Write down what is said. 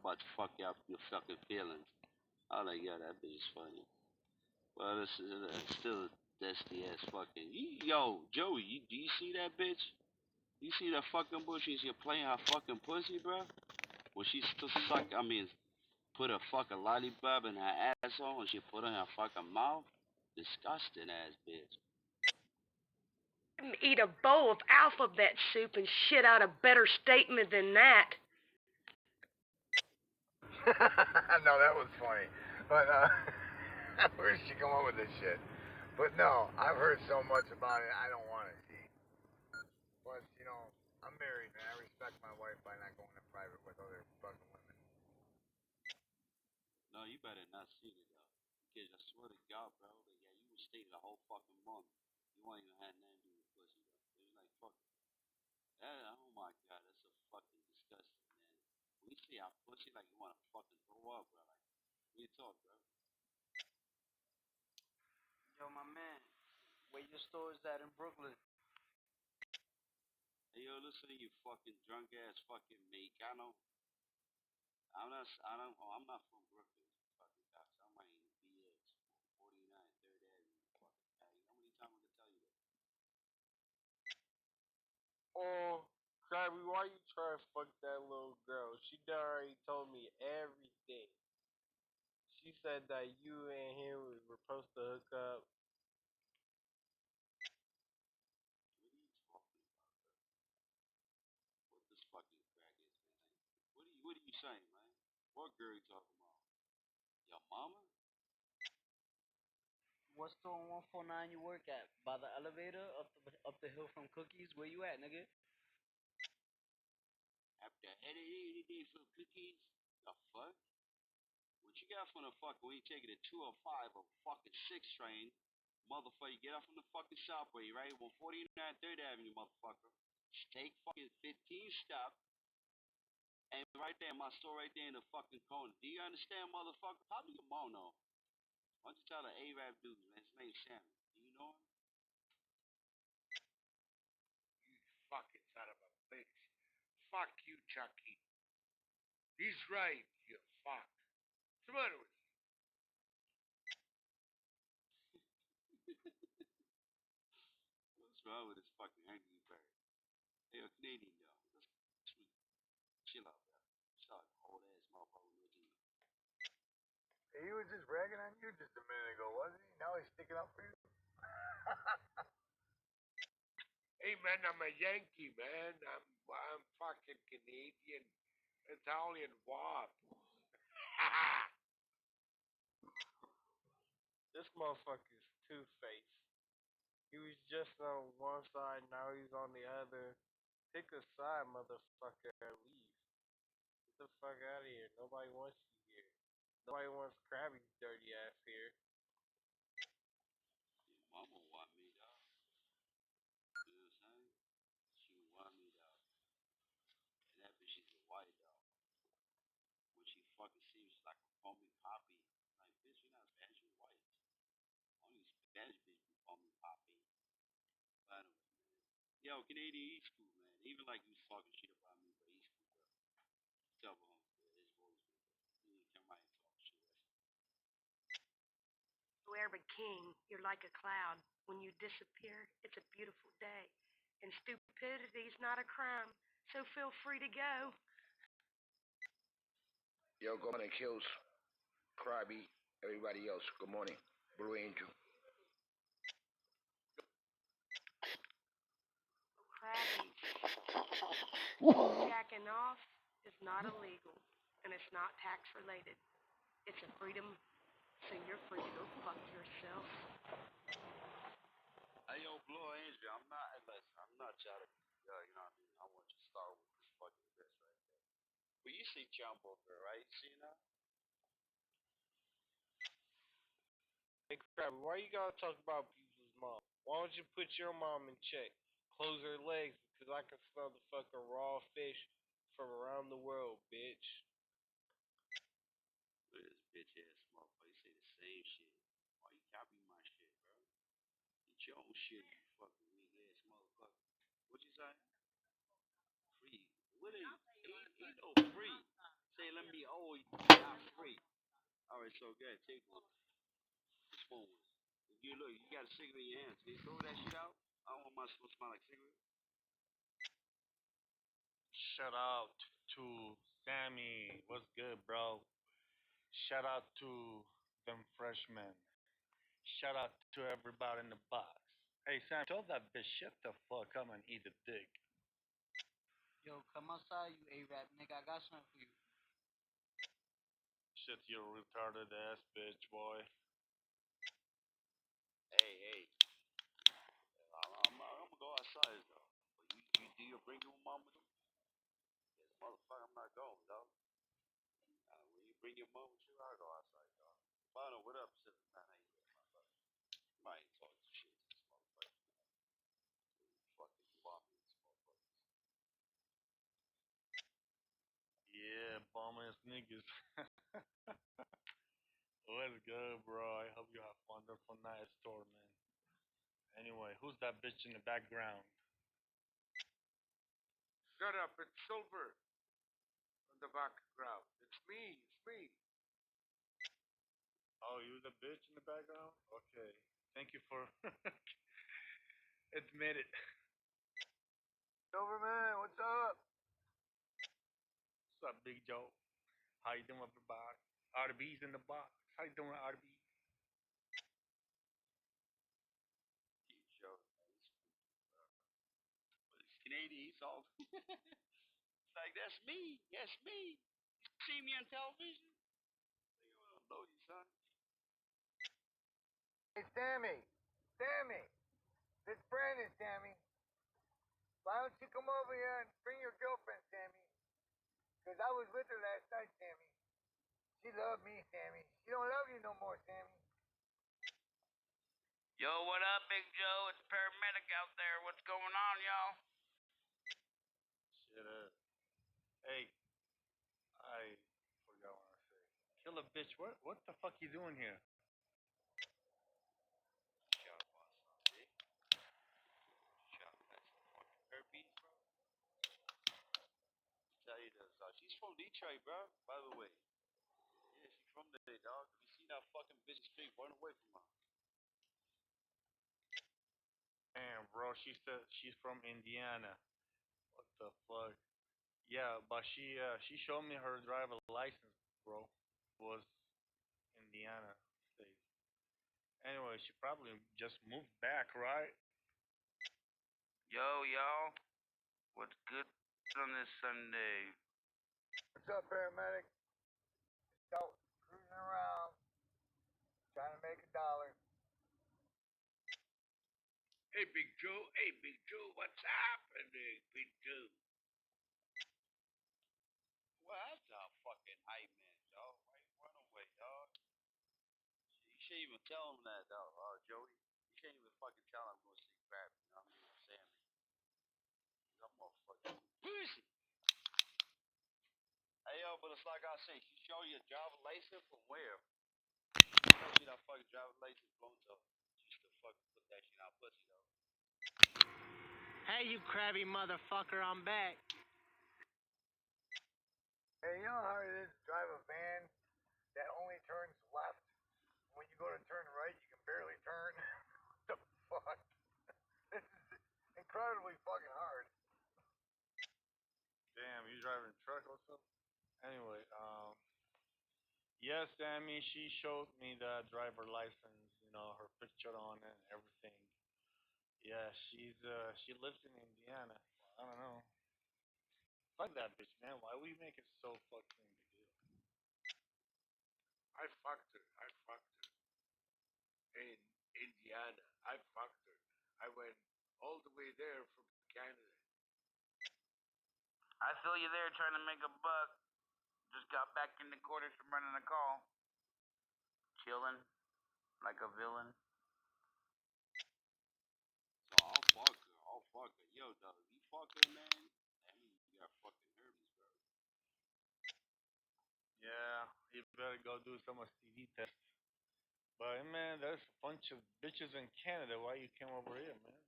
about to fuck you up your fucking feelings. I was like, yeah, that bitch is funny. Well, it's still dusty ass fucking. Yo, Joey, do you see that bitch? You see that fucking bush? She's playing her fucking pussy, bro. Well, she's still suck. I mean, put a fucking lollipop in her asshole and she put it in her fucking mouth. Disgusting ass bitch. Eat a bowl of alphabet soup and shit out a better statement than that. No, that was funny. But, where did she come up with this shit? But no, I've heard so much about it, I don't want to see. Plus, I'm married, man. I respect my wife by not going in private with other fucking women. No, you better not see it though. Because I swear to God, bro, like, yeah, you was staying the whole fucking month. You ain't even had nothing to do with pussy though. It was like fuck that. Oh my God, that's so fucking disgusting, man. When you see our pussy, like you wanna fucking throw up, bro. Like, what you talk, bro? Yo, my man, where your store is at in Brooklyn? Hey, yo, listen, you fucking drunk ass fucking Mexicano. I'm not. I don't. Oh, I'm not from Brooklyn. Fucking cops. I'm right in BX, 49 Third Avenue. Fucking faggot. How many times I can tell you that? Oh, Krabby, why you trying to fuck that little girl? She done already told me everything. She said that you and him were supposed to hook up. What are you talking about, bro? What this fucking crack is, man? Like, what are you saying, man? What girl you talking about? Your mama? What store on 149 you work at? By the elevator up the hill from Cookies? Where you at, nigga? After any day for cookies? The fuck? What you got from the fuck when you taking the 205 or fucking 6 train? Motherfucker, you get off from the fucking subway, right? 149 Third Avenue, motherfucker. Take fucking 15 stop, and right there, my store right there in the fucking corner. Do you understand, motherfucker? How do you know? Why don't you tell the A-Rap dude, man? His name's Shannon. Do you know him? You fucking son of a bitch. Fuck you, Chucky. He's right, you fuck. What's the matter with you? What's wrong with this fucking angry bird? Hey, a Canadian, though. Let's chill out, bro. Shut up, old ass motherfucker. He was just bragging on you just a minute ago, wasn't he? Now he's sticking up for you? Hey, man, I'm a Yankee, man. I'm fucking Canadian, Italian wop. This motherfucker's two-faced. He was just on one side, now he's on the other. Pick a side, motherfucker, and leave. Get the fuck out of here. Nobody wants you here. Nobody wants Krabby's dirty ass here. Your mama want me, dog. You know what I'm saying? She want me, dog. And that bitch is a white dog. When she fucking seems like a call me poppy. Like, bitch, you're not Spanish, you're white. Only Spanish bitch be call me poppy. But anyway, man. Yo, Canadian, he's cool, man. Even like he was talking shit about me, but he's cool, bro. Tell him, his voice, man. He didn't come out and talk shit. Wherever king, you're like a cloud. When you disappear, it's a beautiful day. And stupidity's not a crime, so feel free to go. Yo, good morning, Kills, Krabby, everybody else. Good morning, Blue Angel. Krabby, jacking off is not illegal, and it's not tax related. It's a freedom, so you're free to go fuck yourself. Hey, yo, Blue Angel, I'm not, listen, I'm not trying to, you know what I mean? I want you to start with this fucking bitch right there. But you see Jumbo, bro, right? You see that? Hey, Krabby, why you gotta talk about people's mom? Why don't you put your mom in check? Close her legs, because I can smell the fucking raw fish from around the world, bitch. Look at this bitch ass motherfucker. You say the same shit. Why you copy my shit, bro? Get your own shit, you fucking weak ass motherfucker. What you say? Free. What is ain't no free. Say let me. Oh, not free. All right, so good. Take one. This one. You look. You got a cigarette in your hands. Can you throw that shit out? I don't want my to smell like cigarette. Shout out to Sammy. What's good, bro? Shout out to them freshmen. Shout out to everybody in the box. Hey, Sam, tell that bitch shut the fuck up and eat a dick. Yo, come outside, you A-rap nigga. I got something for you. Shut your retarded ass bitch, boy. Hey. I'm gonna go outside though. But you do you bring your mom with you? Yes, motherfucker, I'm not going, dog. When you bring your mom with you, I'll go outside, dog. Final, what up, sister? Nah, how you doing, motherfucker? I ain't talking shit to this motherfucker. Fucking vomit, this motherfucker. Yeah, bum ass niggas. Let's go, bro. I hope you have wonderful night store, man. Anyway, who's that bitch in the background? Shut up, it's Silver on the background. It's me. Oh, you the bitch in the background? Okay. Thank you for admit it. Silverman, what's up? What's up, Big Joe? How you doing, everybody? RB's in the box. How you doing, RB? Keep showing, man. But it's Canadian, he's all. It's like, that's me. Yes, me. You see me on television? They gonna blow you, son. Hey, Sammy, this Brandon, Sammy. Why don't you come over here and bring your girlfriend, Sammy? 'Cause I was with her last night, Sammy. She loved me, Sammy. She don't love you no more, Sammy. Yo, what up, Big Joe? It's paramedic out there. What's going on, y'all? Shut up. Hey, I forgot what I say. Kill a bitch. What the fuck you doing here? Shot boss, see? Shot, that's the fucking herpes, bro. Tell you this, she's from Detroit, bro. By the way, yeah, she's from there, dog. You see that fucking bitch straight run away from her. Damn, bro, she's from Indiana. What the fuck? Yeah, but she showed me her driver license, bro. Was Indiana state. Anyway, she probably just moved back, right? Yo, y'all. What's good on this Sunday? What's up, paramedic? Just out cruising around, trying to make $1. Hey, Big Joe, what's happening, Big Joe? Well, that's a fucking hype man, dog. Why you run away, dog? You shouldn't even tell him that, dog, Joey. You shouldn't even fucking tell him I'm gonna see crap. You know what I mean? Sammy. That motherfucker. Pussy. Hey, yo, but it's like I say, she show you a driver license from where? She show you that fucking driver license blown to her. She still fucking put that shit out pussy, though. Hey, you crabby motherfucker, I'm back. Hey, you know how it is to drive a van that only turns left? When you go to turn right, you can barely turn. What the fuck? This is incredibly fucking hard. Damn, you driving a truck or something? Anyway, yes, Sammy, she showed me the driver license, her picture on it and everything. Yeah, she lives in Indiana. I don't know. Fuck that bitch, man. Why would you make it so fucking big deal? I fucked her in Indiana. I fucked her. I went all the way there from Canada. I feel you there trying to make a buck. Just got back in the quarters from running a call. Chilling like a villain. So I'll fuck her. I'll fuck her. Yo, dog, you fuck her, man. That means you got fucking herpes, bro. Yeah, you better go do some STD test. But man, there's a bunch of bitches in Canada. Why you came over here, man?